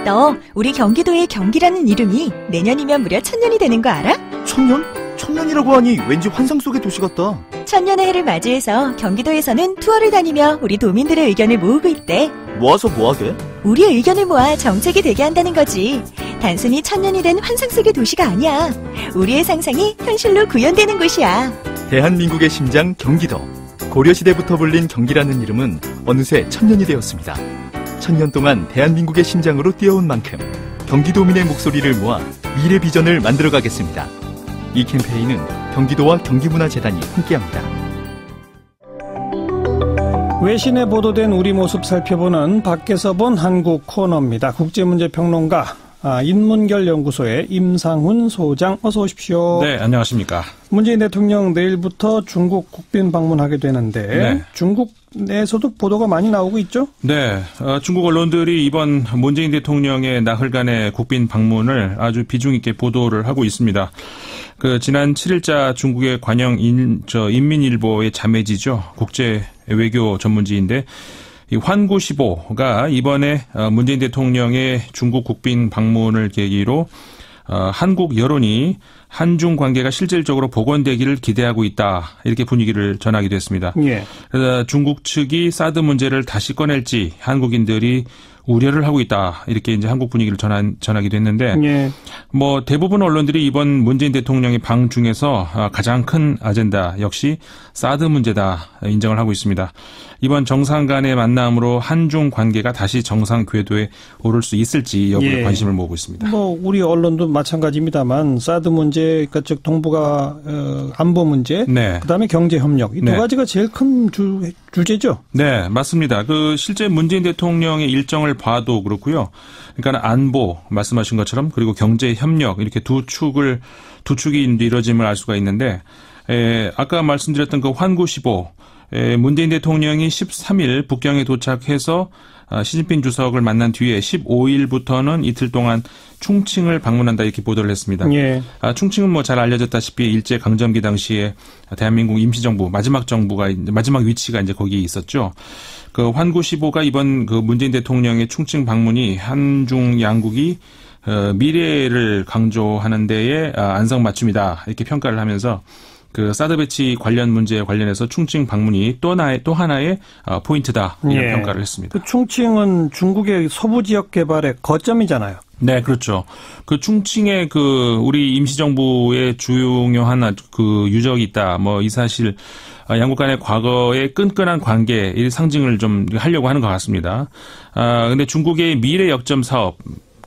너 우리 경기도의 경기라는 이름이 내년이면 무려 1000년이 되는 거 알아? 1000년? 1000년이라고 하니 왠지 환상 속의 도시 같다. 1000년의 해를 맞이해서 경기도에서는 투어를 다니며 우리 도민들의 의견을 모으고 있대. 모아서 뭐하게? 우리의 의견을 모아 정책이 되게 한다는 거지. 단순히 1000년이 된 환상 속의 도시가 아니야. 우리의 상상이 현실로 구현되는 곳이야. 대한민국의 심장 경기도. 고려시대부터 불린 경기라는 이름은 어느새 1000년이 되었습니다. 1000년 동안 대한민국의 심장으로 뛰어온 만큼 경기도민의 목소리를 모아 미래 비전을 만들어가겠습니다. 이 캠페인은 경기도와 경기문화재단이 함께합니다. 외신에 보도된 우리 모습 살펴보는 밖에서 본 한국 코너입니다. 국제문제평론가 인문결 연구소의 임상훈 소장 어서 오십시오. 네, 안녕하십니까. 문재인 대통령 내일부터 중국 국빈 방문하게 되는데 네. 중국 내에서도 보도가 많이 나오고 있죠? 네, 중국 언론들이 이번 문재인 대통령의 나흘간의 국빈 방문을 아주 비중 있게 보도를 하고 있습니다. 지난 7일자 중국의 관영 인민일보의 자매지죠. 국제 외교 전문지인데 이 환구시보가 이번에 문재인 대통령의 중국 국빈 방문을 계기로 한국 여론이 한중 관계가 실질적으로 복원되기를 기대하고 있다. 이렇게 분위기를 전하기도 했습니다. 예. 그래서 중국 측이 사드 문제를 다시 꺼낼지 한국인들이 우려를 하고 있다. 이렇게 이제 한국 분위기를 전하기도 했는데, 예. 뭐 대부분 언론들이 이번 문재인 대통령의 방 중에서 가장 큰 아젠다 역시 사드 문제다 인정을 하고 있습니다. 이번 정상 간의 만남으로 한중 관계가 다시 정상 궤도에 오를 수 있을지 여부에 예. 관심을 모으고 있습니다. 뭐 우리 언론도 마찬가지입니다만 사드 문제, 그러니까 즉 동북아 안보 문제, 네. 그다음에 경제 협력 이 두 네. 가지가 제일 큰 주제죠. 네, 맞습니다. 실제 문재인 대통령의 일정을 봐도 그렇고요. 그러니까 안보 말씀하신 것처럼 그리고 경제 협력 이렇게 두 축이 이루어짐을 알 수가 있는데, 아까 말씀드렸던 그 환구시보 문재인 대통령이 13일 북경에 도착해서 시진핑 주석을 만난 뒤에 15일부터는 이틀 동안 충칭을 방문한다 이렇게 보도를 했습니다. 예. 충칭은 뭐 잘 알려졌다시피 일제 강점기 당시에 대한민국 임시정부 마지막 위치가 이제 거기에 있었죠. 환구시보가 이번 문재인 대통령의 충칭 방문이 한중 양국이 미래를 강조하는 데에 안성맞춤이다 이렇게 평가를 하면서 사드 배치 관련 문제에 관련해서 충칭 방문이 또 하나의 포인트다 이런 예. 평가를 했습니다. 충칭은 중국의 서부 지역 개발의 거점이잖아요. 네, 그렇죠. 충칭에 우리 임시정부의 중요한 유적이 있다. 뭐 이 사실 양국 간의 과거의 끈끈한 관계의 상징을 좀 하려고 하는 것 같습니다. 근데 중국의 미래 역점 사업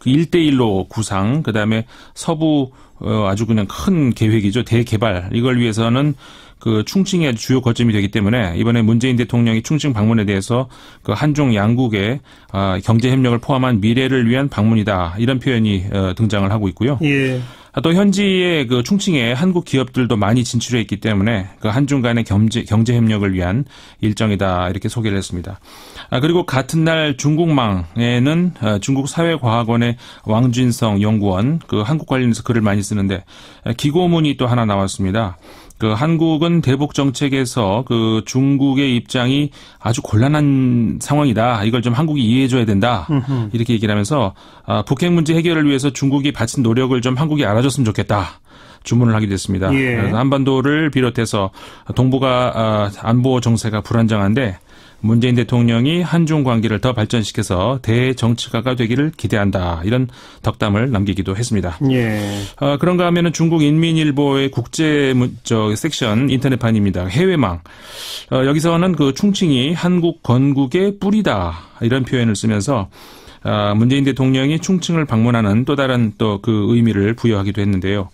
1대1로 구상, 그다음에 서부 아주 그냥 큰 계획이죠. 대개발. 이걸 위해서는 충칭의 주요 거점이 되기 때문에 이번에 문재인 대통령이 충칭 방문에 대해서 한중 양국의 경제 협력을 포함한 미래를 위한 방문이다. 이런 표현이 등장을 하고 있고요. 예. 또 현지의 충칭에 한국 기업들도 많이 진출해 있기 때문에 한중 간의 경제 협력을 위한 일정이다. 이렇게 소개를 했습니다. 그리고 같은 날 중국망에는 중국 사회과학원의 왕준성 연구원 한국 관련해서 글을 많이 쓰는데 기고문이 또 하나 나왔습니다. 한국은 대북 정책에서 중국의 입장이 아주 곤란한 상황이다. 이걸 좀 한국이 이해해줘야 된다. 이렇게 얘기를 하면서 북핵 문제 해결을 위해서 중국이 바친 노력을 좀 한국이 알아줬으면 좋겠다. 주문을 하게 됐습니다. 예. 그래서 한반도를 비롯해서 동북아 안보 정세가 불안정한데 문재인 대통령이 한중 관계를 더 발전시켜서 대정치가가 되기를 기대한다. 이런 덕담을 남기기도 했습니다. 예. 그런가 하면은 중국 인민일보의 국제 섹션 인터넷판입니다. 해외망. 여기서는 충칭이 한국 건국의 뿌리다. 이런 표현을 쓰면서 문재인 대통령이 충칭을 방문하는 또 다른 의미를 부여하기도 했는데요.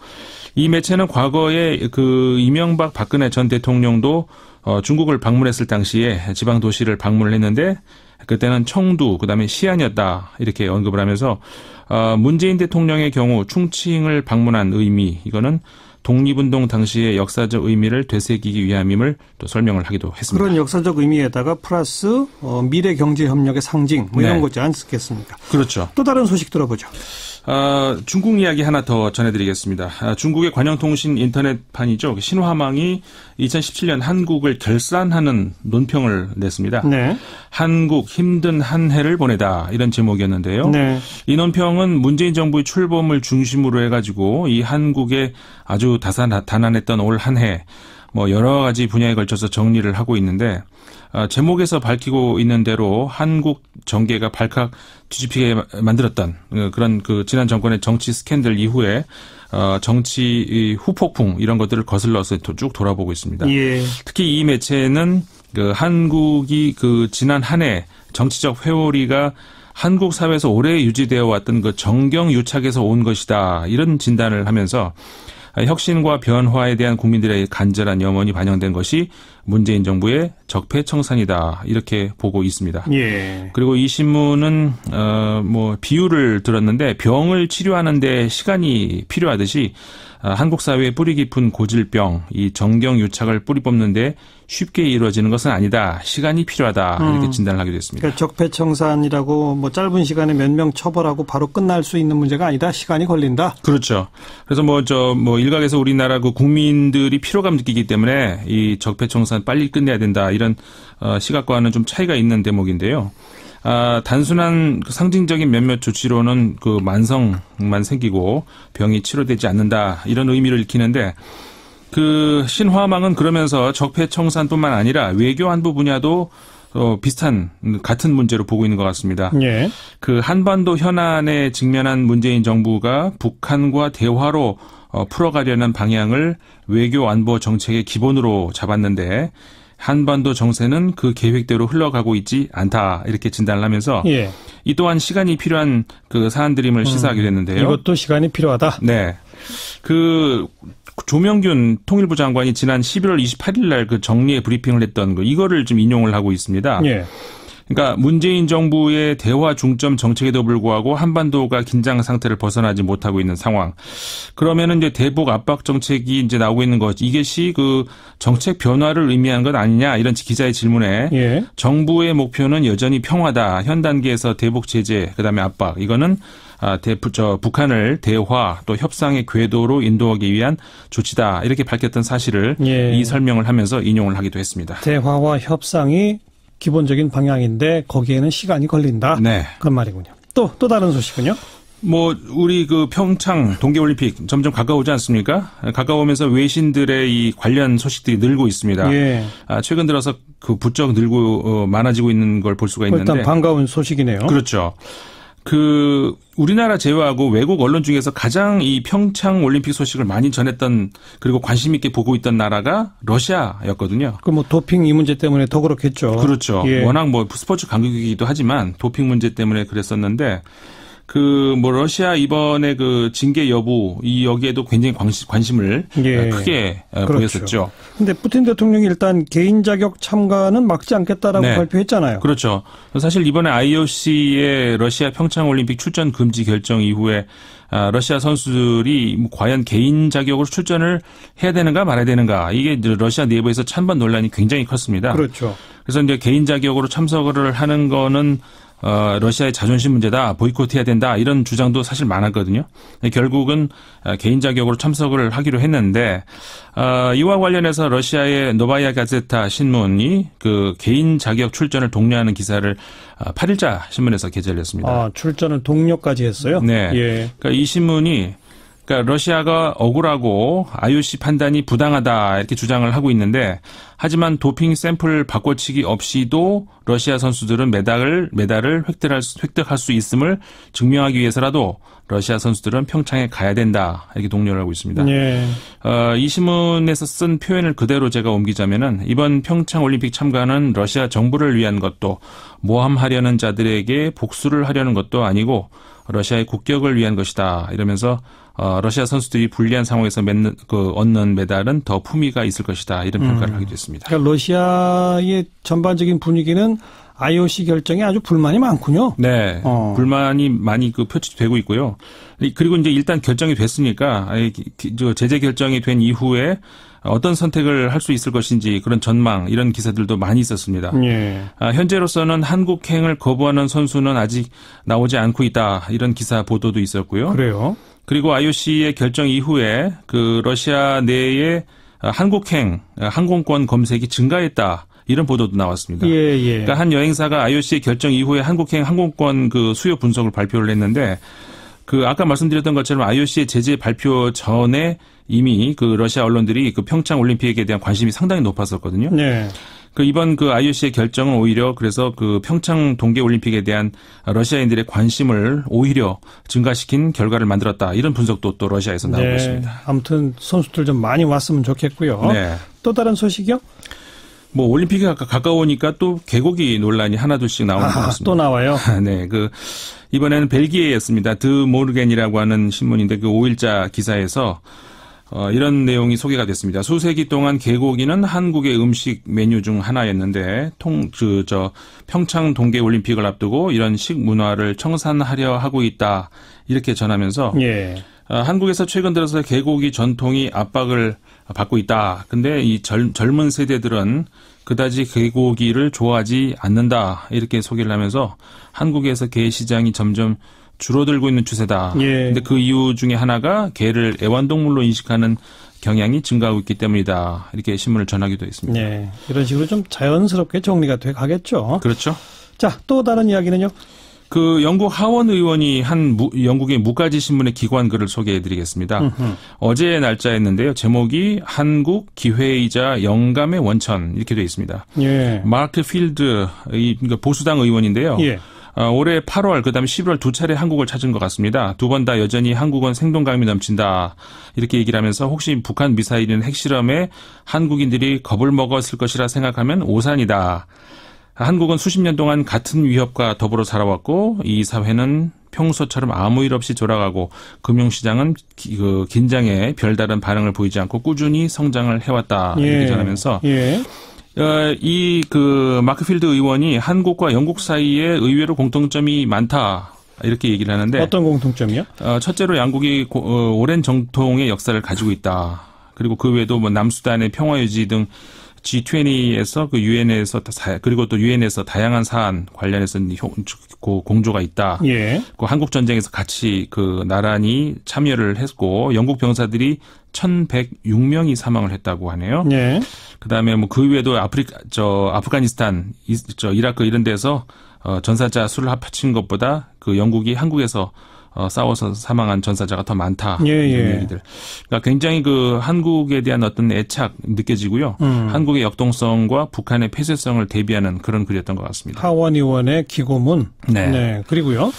이 매체는 과거에 이명박 박근혜 전 대통령도 중국을 방문했을 당시에 지방 도시를 방문을 했는데 그때는 청두 그다음에 시안이었다 이렇게 언급을 하면서 문재인 대통령의 경우 충칭을 방문한 의미 이거는 독립운동 당시의 역사적 의미를 되새기기 위함임을 또 설명을 하기도 했습니다. 그런 역사적 의미에다가 플러스 미래 경제 협력의 상징 이런 네. 거지 않겠습니까? 그렇죠. 또 다른 소식 들어보죠. 중국 이야기 하나 더 전해드리겠습니다. 중국의 관영통신 인터넷판이죠. 신화망이 2017년 한국을 결산하는 논평을 냈습니다. 네. 한국 힘든 한 해를 보내다 이런 제목이었는데요. 네. 이 논평은 문재인 정부의 출범을 중심으로 해가지고 이 한국에 아주 다난했던 올 한 해 여러 가지 분야에 걸쳐서 정리를 하고 있는데 제목에서 밝히고 있는 대로 한국 정계가 발칵 뒤집히게 만들었던 그런 지난 정권의 정치 스캔들 이후에 정치 후폭풍 이런 것들을 거슬러서 쭉 돌아보고 있습니다. 예. 특히 이 매체는 한국이 지난 한 해 정치적 회오리가 한국 사회에서 오래 유지되어 왔던 정경유착에서 온 것이다 이런 진단을 하면서 혁신과 변화에 대한 국민들의 간절한 염원이 반영된 것이 문재인 정부의 적폐청산이다 이렇게 보고 있습니다. 예. 그리고 이 신문은 비유를 들었는데 병을 치료하는 데 시간이 필요하듯이 한국 사회의 뿌리 깊은 고질병, 이 정경유착을 뿌리 뽑는데 쉽게 이루어지는 것은 아니다. 시간이 필요하다. 이렇게 진단을 하게 됐습니다. 그러니까 적폐청산이라고 짧은 시간에 몇 명 처벌하고 바로 끝날 수 있는 문제가 아니다. 시간이 걸린다. 그렇죠. 그래서 일각에서 우리나라 국민들이 피로감 느끼기 때문에 이 적폐청산 빨리 끝내야 된다. 이런 시각과는 좀 차이가 있는 대목인데요. 단순한 상징적인 몇몇 조치로는 만성만 생기고 병이 치료되지 않는다 이런 의미를 익히는데 신화망은 그러면서 적폐청산뿐만 아니라 외교 안보 분야도 같은 문제로 보고 있는 것 같습니다. 예. 한반도 현안에 직면한 문재인 정부가 북한과 대화로 풀어가려는 방향을 외교 안보 정책의 기본으로 잡았는데 한반도 정세는 그 계획대로 흘러가고 있지 않다 이렇게 진단을 하면서 예. 이 또한 시간이 필요한 사안들임을 시사하게 됐는데요. 이것도 시간이 필요하다. 네. 조명균 통일부 장관이 지난 11월 28일 날 정리의 브리핑을 했던 이거를 좀 인용을 하고 있습니다. 예. 그러니까 문재인 정부의 대화 중점 정책에도 불구하고 한반도가 긴장 상태를 벗어나지 못하고 있는 상황. 그러면은 이제 대북 압박 정책이 이제 나오고 있는 것. 이것이 정책 변화를 의미하는 것 아니냐 이런 기자의 질문에 예. 정부의 목표는 여전히 평화다. 현 단계에서 대북 제재 그다음에 압박. 이거는 북한을 대화 또 협상의 궤도로 인도하기 위한 조치다. 이렇게 밝혔던 사실을 예. 이 설명을 하면서 인용을 하기도 했습니다. 대화와 협상이 기본적인 방향인데 거기에는 시간이 걸린다. 네. 그런 말이군요. 또 다른 소식은요? 우리 평창 동계올림픽 점점 가까우지 않습니까? 가까우면서 외신들의 이 관련 소식들이 늘고 있습니다. 예. 최근 들어서 부쩍 늘고 많아지고 있는 걸 볼 수가 있는데. 일단 반가운 소식이네요. 그렇죠. 우리나라 제외하고 외국 언론 중에서 가장 이 평창 올림픽 소식을 많이 전했던 그리고 관심 있게 보고 있던 나라가 러시아였거든요. 도핑 이 문제 때문에 더 그렇겠죠. 그렇죠. 예. 워낙 스포츠 강국이기도 하지만 도핑 문제 때문에 그랬었는데 러시아 이번에 징계 여부 여기에도 굉장히 관심을 예. 크게 그렇죠. 보였었죠. 근데 푸틴 대통령이 일단 개인 자격 참가는 막지 않겠다라고 네. 발표했잖아요. 그렇죠. 사실 이번에 IOC의 러시아 평창 올림픽 출전 금지 결정 이후에 러시아 선수들이 과연 개인 자격으로 출전을 해야 되는가 말아야 되는가 이게 러시아 내부에서 찬반 논란이 굉장히 컸습니다. 그렇죠. 그래서 이제 개인 자격으로 참석을 하는 거는 러시아의 자존심 문제다, 보이콧해야 된다 이런 주장도 사실 많았거든요. 결국은 개인 자격으로 참석을 하기로 했는데 이와 관련해서 러시아의 노바야 가제타 신문이 개인 자격 출전을 독려하는 기사를 8일자 신문에서 게재를 했습니다. 출전을 독려까지 했어요? 네. 예. 그러니까 이 신문이 러시아가 억울하고 IOC 판단이 부당하다 이렇게 주장을 하고 있는데 하지만 도핑 샘플 바꿔치기 없이도 러시아 선수들은 메달을 획득할 수 있음을 증명하기 위해서라도 러시아 선수들은 평창에 가야 된다 이렇게 독려를 하고 있습니다. 예. 이 신문에서 쓴 표현을 그대로 제가 옮기자면은 이번 평창 올림픽 참가는 러시아 정부를 위한 것도 모함하려는 자들에게 복수를 하려는 것도 아니고 러시아의 국격을 위한 것이다 이러면서 러시아 선수들이 불리한 상황에서 얻는 메달은 더 품위가 있을 것이다 이런 평가를 하기도 했습니다. 그러니까 러시아의 전반적인 분위기는 IOC 결정에 아주 불만이 많군요. 네. 불만이 많이 표출되고 있고요. 그리고 이제 일단 결정이 됐으니까 제재 결정이 된 이후에 어떤 선택을 할 수 있을 것인지 그런 전망 이런 기사들도 많이 있었습니다. 예. 현재로서는 한국행을 거부하는 선수는 아직 나오지 않고 있다. 이런 기사 보도도 있었고요. 그래요. 그리고 IOC의 결정 이후에 러시아 내에 한국행 항공권 검색이 증가했다. 이런 보도도 나왔습니다. 예. 그러니까 한 여행사가 IOC의 결정 이후에 한국행 항공권 수요 분석을 발표를 했는데 아까 말씀드렸던 것처럼 IOC의 제재 발표 전에 이미 러시아 언론들이 평창 올림픽에 대한 관심이 상당히 높았었거든요. 네. 이번 IOC의 결정은 오히려 그래서 평창 동계 올림픽에 대한 러시아인들의 관심을 오히려 증가시킨 결과를 만들었다. 이런 분석도 또 러시아에서 나오고 있습니다. 아무튼 선수들 좀 많이 왔으면 좋겠고요. 네. 또 다른 소식이요? 올림픽이 가까우니까 또 개고기 논란이 하나둘씩 나오는 것 같습니다. 또 나와요? 네. 이번에는 벨기에였습니다. 드 모르겐이라고 하는 신문인데 5일자 기사에서 이런 내용이 소개가 됐습니다. 수세기 동안 개고기는 한국의 음식 메뉴 중 하나였는데 평창 동계 올림픽을 앞두고 이런 식문화를 청산하려 하고 있다. 이렇게 전하면서 예. 한국에서 최근 들어서 개고기 전통이 압박을 받고 있다. 근데 이 젊은 세대들은 그다지 개고기를 좋아하지 않는다. 이렇게 소개를 하면서 한국에서 게 시장이 점점 줄어들고 있는 추세다. 예. 근데 그 이유 중에 하나가 게를 애완동물로 인식하는 경향이 증가하고 있기 때문이다. 이렇게 신문을 전하기도 했습니다. 네. 이런 식으로 좀 자연스럽게 정리가 돼 가겠죠. 그렇죠. 자, 또 다른 이야기는요? 영국 하원 의원이 영국의 무가지 신문의 기관 글을 소개해드리겠습니다. 어제의 날짜였는데요. 제목이 한국 기회이자 영감의 원천 이렇게 되어 있습니다. 예. 마크 필드 그러니까 보수당 의원인데요. 예. 올해 8월 그다음에 11월 두 차례 한국을 찾은 것 같습니다. 두 번 다 여전히 한국은 생동감이 넘친다. 이렇게 얘기를 하면서 혹시 북한 미사일이나 핵실험에 한국인들이 겁을 먹었을 것이라 생각하면 오산이다. 한국은 수십 년 동안 같은 위협과 더불어 살아왔고 이 사회는 평소처럼 아무 일 없이 돌아가고 금융시장은 긴장에 별다른 반응을 보이지 않고 꾸준히 성장을 해왔다. 이렇게 전하면서 예. 마크필드 의원이 한국과 영국 사이에 의외로 공통점이 많다. 이렇게 얘기를 하는데 어떤 공통점이요? 첫째로 양국이 오랜 정통의 역사를 가지고 있다. 그리고 그 외에도 남수단의 평화유지 등 G20에서 유엔에서 그리고 또 유엔에서 다양한 사안 관련해서 공조가 있다. 예. 한국 전쟁에서 같이 나란히 참여를 했고 영국 병사들이 1,106명이 사망을 했다고 하네요. 예. 그다음에 그 외에도 아프가니스탄, 이라크 이런 데서 전사자 수를 합친 것보다 영국이 한국에서 싸워서 사망한 전사자가 더 많다. 이런 얘기들. 그러니까 굉장히 한국에 대한 어떤 애착 느껴지고요. 한국의 역동성과 북한의 폐쇄성을 대비하는 그런 글이었던 것 같습니다. 하원 의원의 기고문. 네. 그리고요.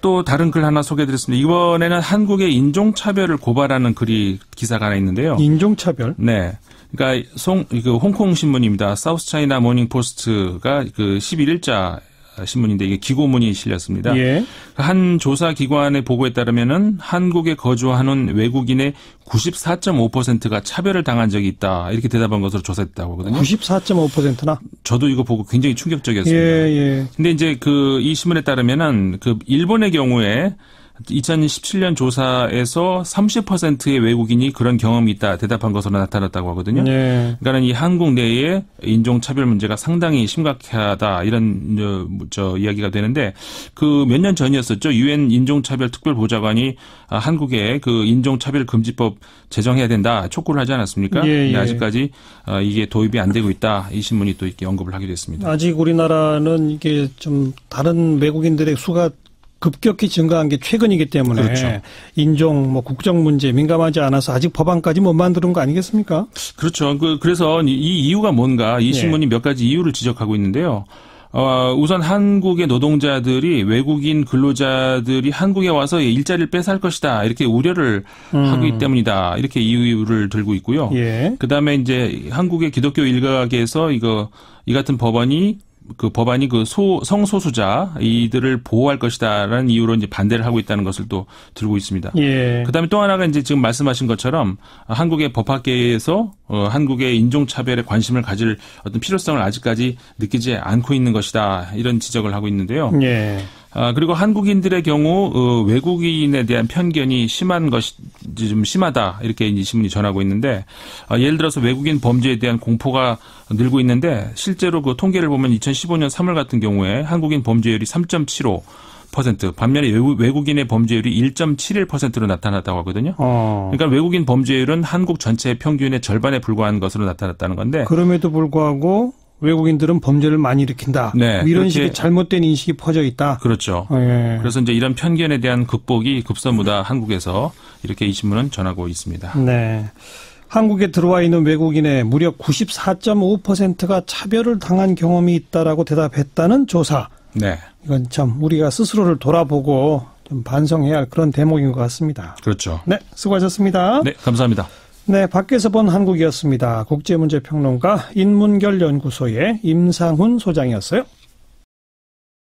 또 다른 글 하나 소개해드렸습니다. 이번에는 한국의 인종차별을 고발하는 기사가 하나 있는데요. 인종차별? 네. 그러니까 홍콩 신문입니다. 사우스 차이나 모닝 포스트가 11일자 신문인데 이게 기고문이 실렸습니다. 예. 한 조사 기관의 보고에 따르면은 한국에 거주하는 외국인의 94.5%가 차별을 당한 적이 있다. 이렇게 대답한 것으로 조사했다고 하거든요. 94.5%나? 저도 이거 보고 굉장히 충격적이었습니다. 예. 근데 이제 이 신문에 따르면은 일본의 경우에 2017년 조사에서 30%의 외국인이 그런 경험이 있다 대답한 것으로 나타났다고 하거든요. 네. 그러니까 이 한국 내에 인종차별 문제가 상당히 심각하다 이런 이야기가 되는데 몇 년 전이었었죠. 유엔 인종차별 특별보좌관이 한국에 인종차별 금지법 제정해야 된다 촉구를 하지 않았습니까? 예. 근데 아직까지 이게 도입이 안 되고 있다. 이 신문이 또 이렇게 언급을 하기도 했습니다. 아직 우리나라는 이게 좀 다른 외국인들의 수가 급격히 증가한 게 최근이기 때문에 그렇죠. 인종, 국정 문제 민감하지 않아서 아직 법안까지 못 만드는 거 아니겠습니까? 그렇죠. 그래서 이 이유가 뭔가 이 신문이 몇 가지 이유를 지적하고 있는데요. 우선 한국의 노동자들이 외국인 근로자들이 한국에 와서 일자리를 뺏어갈 것이다. 이렇게 우려를 하기 때문이다. 이렇게 이유를 들고 있고요. 예. 그다음에 이제 한국의 기독교 일각에서 이 같은 법안이 그 법안이 그 성소수자 이들을 보호할 것이다라는 이유로 이제 반대를 하고 있다는 것을 또 들고 있습니다. 예. 그다음에 또 하나가 이제 지금 말씀하신 것처럼 한국의 법학계에서 한국의 인종차별에 관심을 가질 어떤 필요성을 아직까지 느끼지 않고 있는 것이다. 이런 지적을 하고 있는데요. 예. 그리고 한국인들의 경우 외국인에 대한 편견이 심한 것이 좀 심하다. 이렇게 이 신문이 전하고 있는데 예를 들어서 외국인 범죄에 대한 공포가 늘고 있는데 실제로 그 통계를 보면 2015년 3월 같은 경우에 한국인 범죄율이 3.75%, 반면에 외국인의 범죄율이 1.71%로 나타났다고 하거든요. 그러니까 외국인 범죄율은 한국 전체의 평균의 절반에 불과한 것으로 나타났다는 건데. 그럼에도 불구하고 외국인들은 범죄를 많이 일으킨다. 네, 이런 식의 잘못된 인식이 퍼져 있다. 그렇죠. 예. 그래서 이제 이런 편견에 대한 극복이 급선무다 한국에서 이렇게 이 신문은 전하고 있습니다. 네. 한국에 들어와 있는 외국인의 무려 94.5%가 차별을 당한 경험이 있다라고 대답했다는 조사. 네. 이건 참 우리가 스스로를 돌아보고 좀 반성해야 할 그런 대목인 것 같습니다. 그렇죠. 네, 수고하셨습니다. 네, 감사합니다. 네, 밖에서 본 한국이었습니다. 국제문제평론가 인문결연구소의 임상훈 소장이었어요.